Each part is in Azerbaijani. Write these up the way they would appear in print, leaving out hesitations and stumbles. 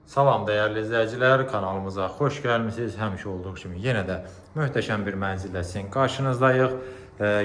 Salam dəyərli izləyicilər, kanalımıza xoş gəlmisiniz. Həmişə olduğu kimi yenə də möhtəşəm bir mənzillə sizin qarşınızdayıq.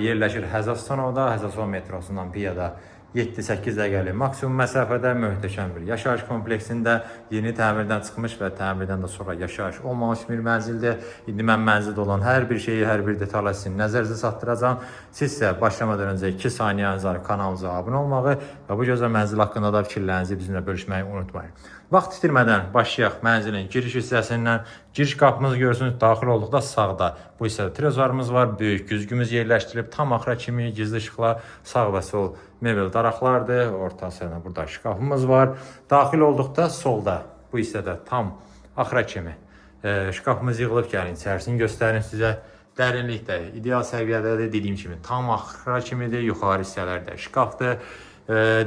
Yerləşir Həzəstanovda, Həzəstanov metrosundan piyada 7-8 dəqiqəlik maksimum məsafədə möhtəşəm bir yaşayış kompleksində yeni təmirdən çıxmış və təmirdən də sonra yaşayış olmamış bir mənzildir. İndi mən mənzildə olan hər bir şeyi, hər bir detalı sizin nəzərinizə çatdıracağam. Siz isə başlamadan öncə 2 saniyəniz var kanalımıza abunə olmağı və bu gözəl mənzil haqqında da fikirlərinizi bizimlə bölüşməyi unutmayın. Vaxt itirmədən başlayaq mənzilin giriş hissəsindən. Giriş qapımızı görürsünüz, daxil olduqda sağda bu hissədə trezorumuz var, böyük güzgümüz yerləşdirilib, tam axıra kimi gizli işıqlar sağ və sol mebel daraqlardır. Ortasında burada şkafımız var. Daxil olduqda solda bu hissədə tam axıra kimi şkafımız yığılıb. Gəlin içərisini göstərim sizə. Dərinlikdə, ideal səviyyədədir, dediyim kimi tam axıra kimidir, yuxarı hissələrdə şkafdır.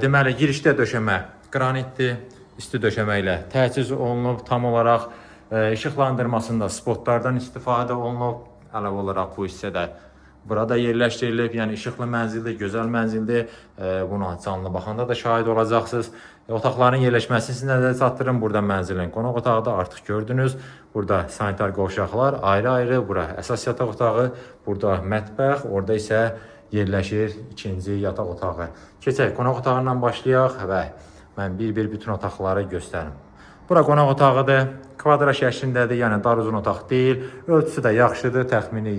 Deməli, girişdə döşəmə qranitdir. Üstü döşəmə ilə təchiz olunub, tam olaraq işıqlandırmasında spotlardan istifadə olunub. Əlavə olaraq bu hissədə burada yerləşdirilib, yəni işıqlı mənzildir, gözəl mənzildir. Buna canlı baxanda da şahid olacaqsınız. Otaqların yerləşməsini sizə nəzərə çatdırın. Burada mənzilin qonaq otağı da artıq gördünüz. Burada sanitar qovşaqlar ayrı-ayrı. Bura əsas yataq otağı, burada mətbəx, orada isə yerləşir ikinci yataq otağı. Keçək qonaq otağından başlayaq və mən bir-bir bütün otaqları göstərim. Bura qonaq otağıdır. Kvadrat şəklindədir, yəni dar uzun otaq deyil. Ölçüsü də yaxşıdır, təxmini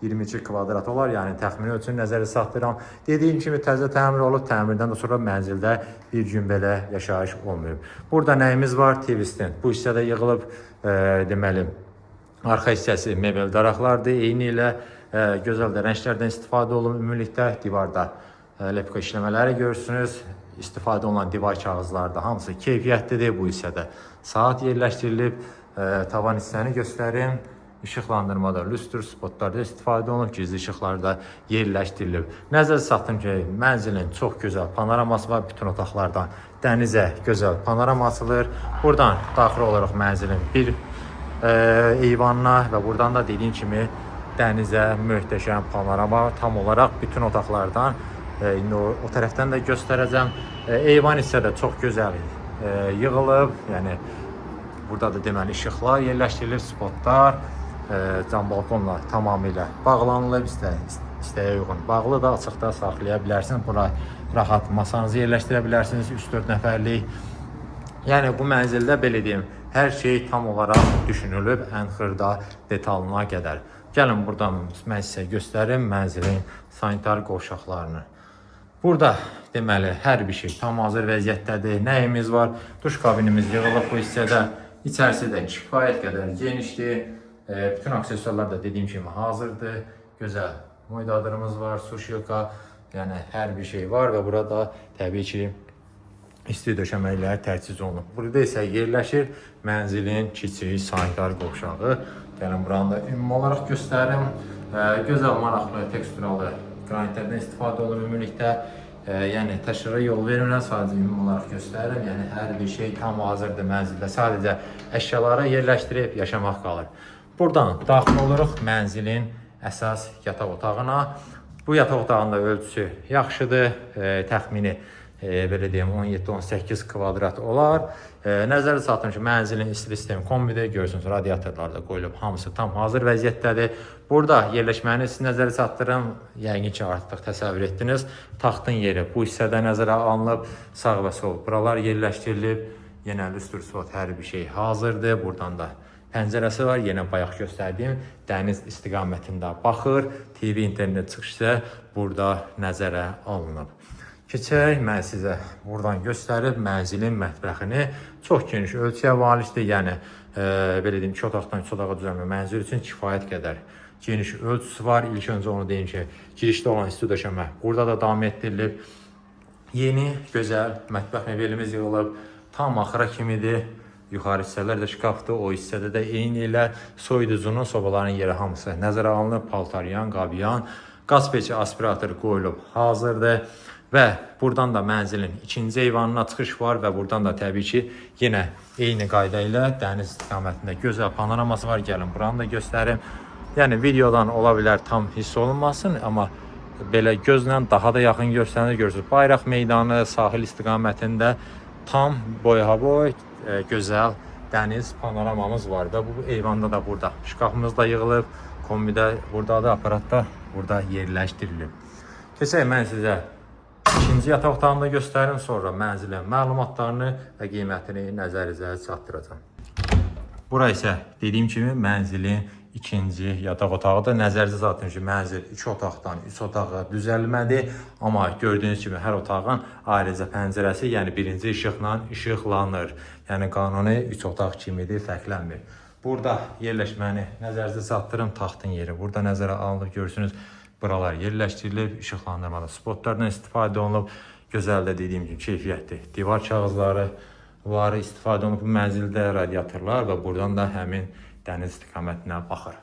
20-22 kvadrat olar, yəni təxmini ölçünü nəzərə çatdırıram. Dediyim kimi təzə təmir olub, təmirdən də sonra mənzildə bir gün belə yaşayış olmayıb. Burada nəyimiz var? TV-stand. Bu hissədə yığılıb, deməli, arxa hissəsi mebel daraqlardır. Eyni ilə gözəl də rənglərdən istifadə olunub ümumilikdə. Divarda lepka işləmələri görürsünüz. İstifadə olunan divar kağızları da hamısı keyfiyyətlidir. Bu hissədə saat yerləşdirilib. Tavan hissəni göstərim. İşıqlandırmada lüstr spotlarda istifadə olunub. Gizli işıqlar da yerləşdirilib. Nəzər çatdım ki, mənzilin çox gözəl panoraması var. Bütün otaqlardan dənizə gözəl panorama açılır. Buradan daxil olaraq mənzilin bir eyvanına və buradan da dediyim kimi dənizə möhtəşəm panorama tam olaraq bütün otaqlardan indi o tərəfdən də göstərəcəm. Eyvan hissədə çox gözəl yığılıb. Yəni burada da deməli işıqlar yerləşdirilib, spotlar, cam balkonlar tamamilə bağlanılıb. İstəyə uyğun bağlı da açıqda saxlaya bilərsiniz. Bura rahat masanızı yerləşdirə bilərsiniz 3-4 nəfərlik. Yəni bu mənzildə belə deyim, hər şey tam olaraq düşünülüb, ən xırda detalına qədər. Gəlin buradan mən sizə göstərim mənzilin sanitar qovşaqlarını. Burada deməli hər bir şey tam hazır vəziyyətdədir. Nəyimiz var? Duş kabinimiz yığılıb bu hissədə. İçərisi də kifayət qədər genişdir. Bütün aksesuarlar da dediyim kimi hazırdır. Gözəl moydadırımız var, suşyoka. Yəni hər bir şey var və burada təbii ki isti döşəməklər təchiz olunub. Burada isə yerləşir mənzilin kiçik sanitar qovşağı. Gəlin buranı da ümumi olaraq göstərim. Gözəl, maraqlı, teksturalı qranitlərdən istifadə olunur ümumilikdə. Yəni təşhirə yol vermirəm, sadəcə ümumi olaraq göstərirəm. Yəni hər bir şey tam hazırdır mənzildə. Sadəcə əşyaları yerləşdirib yaşamaq qalır. Buradan daxil oluruq mənzilin əsas yataq otağına. Bu yataq otağında ölçüsü yaxşıdır. Təxmini belə deyim 17-18 kvadrat olar. Nəzərə çatdırım ki, mənzilin isti sistemi kombidir. Görürsünüz, radiatorlar da qoyulub, hamısı tam hazır vəziyyətdədir. Burada yerləşməni siz nəzərə çatdırım. Yəqin ki, artıq təsəvvür etdiniz. Taxtın yeri bu hissədə nəzərə alınıb. Sağ və sol buralar yerləşdirilib. Yenə lüstr spot hər bir şey hazırdır. Buradan da pəncərəsi var. Yenə bayaq göstərdiyim dəniz istiqamətində baxır. TV, internet çıxışı burada nəzərə alınıb. Keçək, mən sizə buradan göstərib mənzilin mətbəxini. Çox geniş ölçüyə malikdir. Yəni, belə deyim, 2 otaqdan 3 otağa düzəlmə mənzil üçün kifayət qədər geniş ölçüsü var. İlk öncə onu deyim ki, girişdə olan isti döşəmə burada da davam etdirilib. Yeni, gözəl mətbəx mebelimiz yığılıb. Tam axıra kimidir. Yuxarı hissələr də şkafdır. O hissədə də eyni ilə soyuducunun, sobaların yeri hamısı nəzərə alınıb. Paltaryan, qabiyan, qaz peçi, aspirator qoyulub hazırdır. Və buradan da mənzilin ikinci eyvanına çıxış var və buradan da təbii ki, yenə eyni qayda ilə dəniz istiqamətində gözəl panoraması var. Gəlin, buranı da göstərim. Yəni, videodan ola bilər tam hiss olunmasın, amma belə gözlə daha da yaxın görsənir. Görürsünüz, bayraq meydanı sahil istiqamətində tam boyaboy gözəl dəniz panoramamız var və bu eyvanda da burada şkafımız da yığılıb, kombidə burada da aparat da burada yerləşdirilib. Keçək mən sizə ikinci yataq otağını da göstərim, sonra mənzilin məlumatlarını və qiymətini nəzərinizə çatdıracağam. Bura isə dediyim kimi mənzilin ikinci yataq otağıdır. Nəzərinizə çatdırın ki, mənzil 2 otaqdan 3 otağa düzəlmədir. Amma gördüyünüz kimi hər otağın ayrıca pəncərəsi, yəni birinci işıqla işıqlanır. Yəni qanuni 3 otaq kimidir, fərqlənmir. Burada yerləşməni nəzərinizə çatdırım, taxtın yeri burada nəzərə alınıb, görürsünüz. Buralar yerləşdirilib, işıqlandırmada spotlardan istifadə olunub. Gözəl də dediyim kimi keyfiyyətli divar kağızları var, istifadə olunub bu mənzildə, radiatorlar və buradan da həmin dəniz istiqamətinə baxır.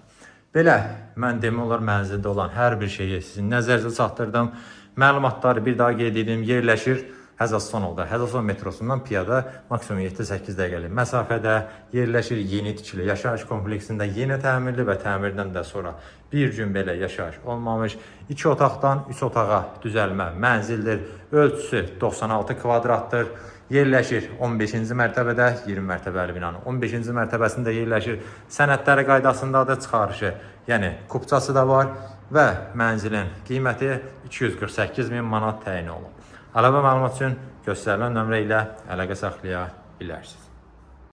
Belə, mən demək olar mənzildə olan hər bir şeyi sizin nəzərinizə çatdırdım. Məlumatları bir daha qeyd edim, yerləşir Həzassonovda. Həzasson metrosundan piyada maksimum 7-8 dəqiqəlik məsafədə yerləşir. Yeni tikili yaşayış kompleksində yeni təmirli və təmirdən də sonra bir gün belə yaşayış olmamış 2 otaqdan 3 otağa düzəlmə mənzildir. Ölçüsü 96 kvadratdır. Yerləşir 15-ci mərtəbədə, 20 mərtəbəli binanın 15-ci mərtəbəsində yerləşir. Sənədləri qaydasındadır, çıxarışı, yəni kupçası da var və mənzilin qiyməti 248.000 manat təyin olunub. Əlavə məlumat üçün göstərilən nömrə ilə əlaqə saxlaya bilərsiniz.